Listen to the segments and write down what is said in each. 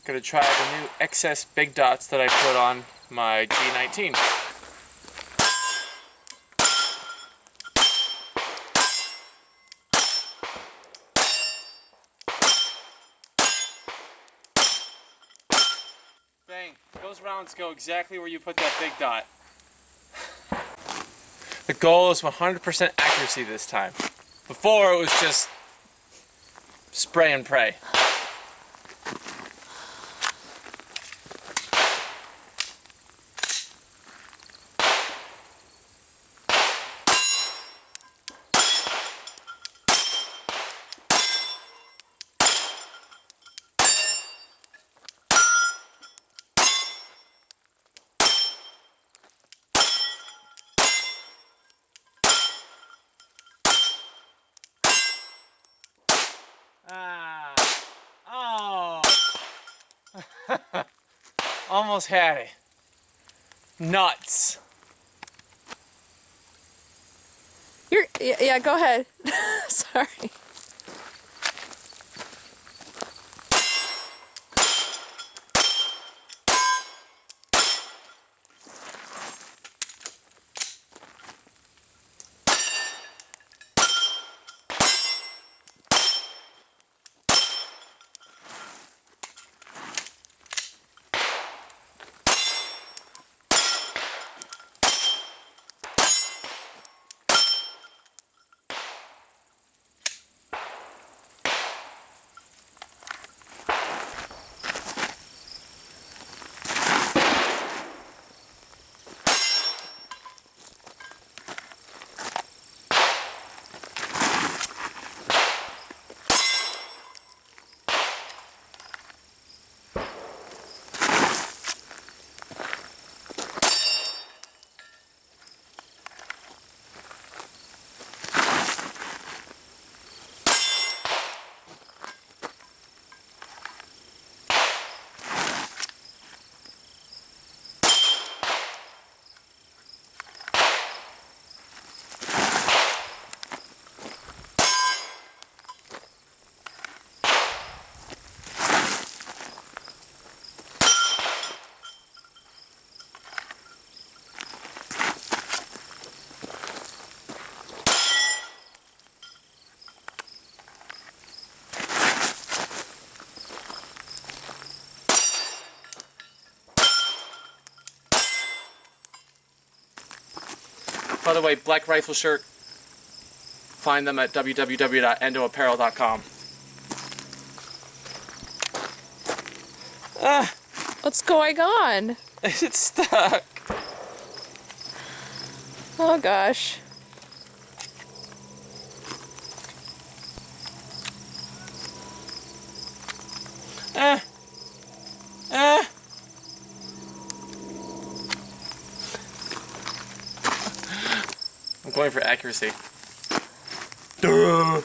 Gonna try the new excess big dots that I put on my G19. Bang. Those rounds go exactly where you put that big dot. The goal is 100% accuracy this time. Before it was just spray and pray. Oh. Almost had it. Nuts. Yeah, go ahead. Sorry. By the way, black rifle shirt, find them at www.endoapparel.com. What's going on? It's stuck. Oh gosh. I'm going for accuracy. Duh.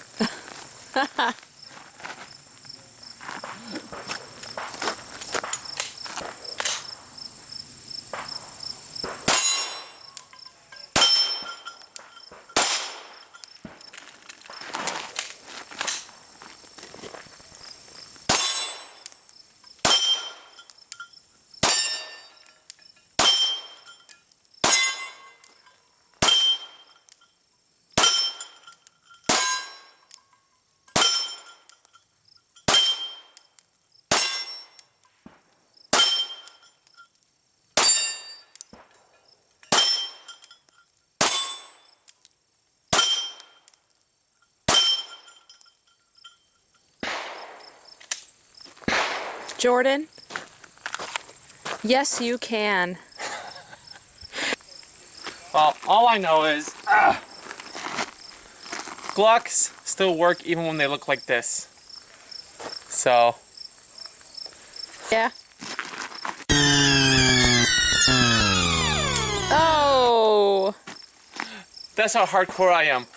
Jordan? Yes, you can. Well, all I know is Glocks still work even when they look like this. So. Yeah. Oh. That's how hardcore I am.